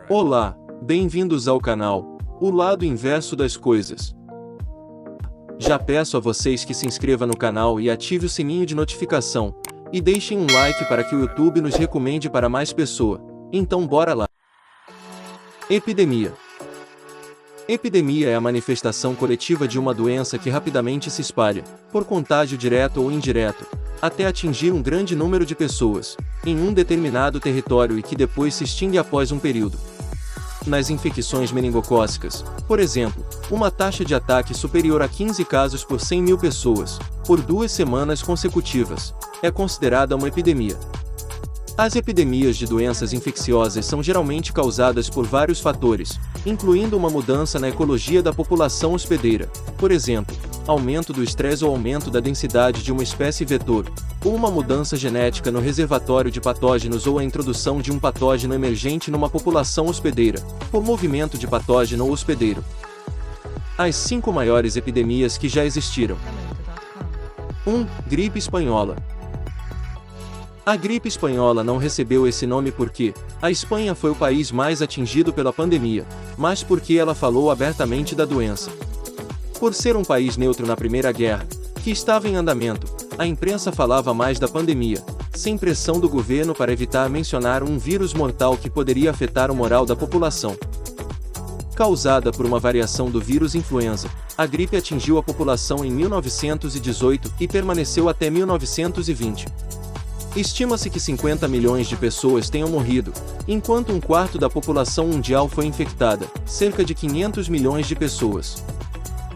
Olá, bem-vindos ao canal, O Lado Inverso das Coisas. Já peço a vocês que se inscrevam no canal e ative o sininho de notificação, e deixem um like para que o YouTube nos recomende para mais pessoas. Então bora lá! Epidemia. Epidemia é a manifestação coletiva de uma doença que rapidamente se espalha, por contágio direto ou indireto, até atingir um grande número de pessoas, em um determinado território e que depois se extingue após um período. Nas infecções meningocócicas, por exemplo, uma taxa de ataque superior a 15 casos por 100 mil pessoas, por 2 semanas consecutivas, é considerada uma epidemia. As epidemias de doenças infecciosas são geralmente causadas por vários fatores, incluindo uma mudança na ecologia da população hospedeira, por exemplo, aumento do estresse ou aumento da densidade de uma espécie vetor, ou uma mudança genética no reservatório de patógenos ou a introdução de um patógeno emergente numa população hospedeira, por movimento de patógeno hospedeiro. As 5 maiores epidemias que já existiram. 1. Gripe espanhola. A gripe espanhola não recebeu esse nome porque a Espanha foi o país mais atingido pela pandemia, mas porque ela falou abertamente da doença. Por ser um país neutro na Primeira Guerra, que estava em andamento, a imprensa falava mais da pandemia, sem pressão do governo para evitar mencionar um vírus mortal que poderia afetar o moral da população. Causada por uma variação do vírus influenza, a gripe atingiu a população em 1918 e permaneceu até 1920. Estima-se que 50 milhões de pessoas tenham morrido, enquanto um quarto da população mundial foi infectada, cerca de 500 milhões de pessoas.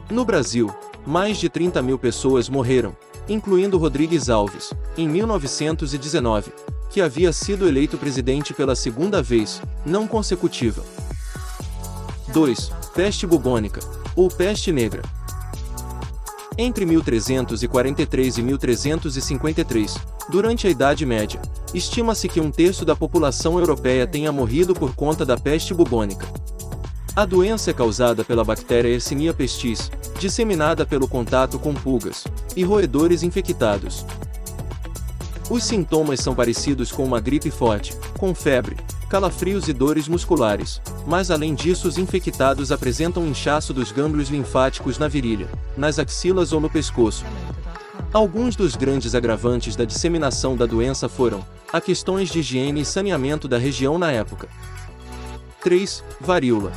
No Brasil, mais de 30 mil pessoas morreram, incluindo Rodrigues Alves, em 1919, que havia sido eleito presidente pela segunda vez, não consecutiva. 2. Peste bubônica, ou peste negra. Entre 1343 e 1353, durante a Idade Média, estima-se que 1/3 da população europeia tenha morrido por conta da peste bubônica. A doença é causada pela bactéria Yersinia pestis, disseminada pelo contato com pulgas e roedores infectados. Os sintomas são parecidos com uma gripe forte, com febre, calafrios e dores musculares, mas além disso os infectados apresentam inchaço dos gânglios linfáticos na virilha, nas axilas ou no pescoço. Alguns dos grandes agravantes da disseminação da doença foram as questões de higiene e saneamento da região na época. 3. Varíola.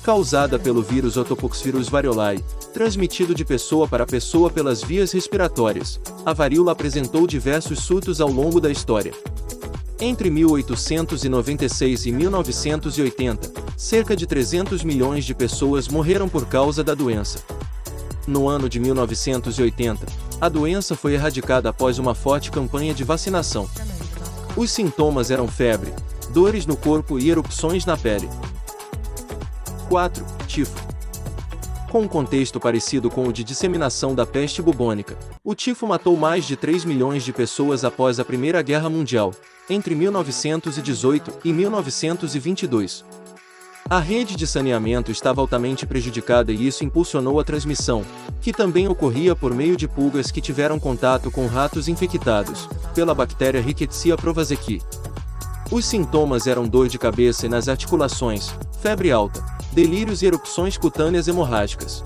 Causada pelo vírus Orthopoxvirus variolae, transmitido de pessoa para pessoa pelas vias respiratórias, a varíola apresentou diversos surtos ao longo da história. Entre 1896 e 1980, cerca de 300 milhões de pessoas morreram por causa da doença. No ano de 1980, a doença foi erradicada após uma forte campanha de vacinação. Os sintomas eram febre, dores no corpo e erupções na pele. 4. Tifo. Com um contexto parecido com o de disseminação da peste bubônica, o tifo matou mais de 3 milhões de pessoas após a Primeira Guerra Mundial, entre 1918 e 1922. A rede de saneamento estava altamente prejudicada e isso impulsionou a transmissão, que também ocorria por meio de pulgas que tiveram contato com ratos infectados pela bactéria Rickettsia prowazekii. Os sintomas eram dor de cabeça e nas articulações, febre alta, delírios e erupções cutâneas hemorrágicas.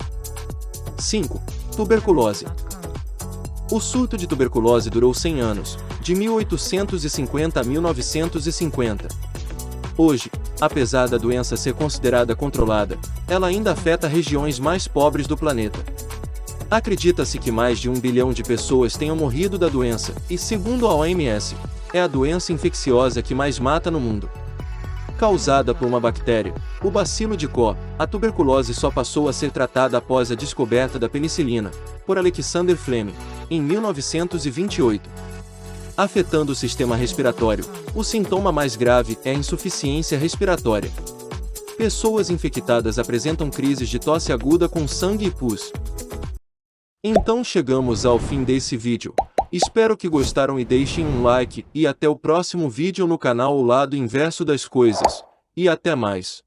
5. Tuberculose. O surto de tuberculose durou 100 anos, de 1850 a 1950. Hoje, apesar da doença ser considerada controlada, ela ainda afeta regiões mais pobres do planeta. Acredita-se que mais de 1 bilhão de pessoas tenham morrido da doença, e segundo a OMS, é a doença infecciosa que mais mata no mundo. Causada por uma bactéria, o bacilo de Koch, a tuberculose só passou a ser tratada após a descoberta da penicilina, por Alexander Fleming, em 1928. Afetando o sistema respiratório, o sintoma mais grave é a insuficiência respiratória. Pessoas infectadas apresentam crises de tosse aguda com sangue e pus. Então chegamos ao fim desse vídeo. Espero que gostaram e deixem um like, e até o próximo vídeo no canal O Lado Inverso das Coisas. E até mais.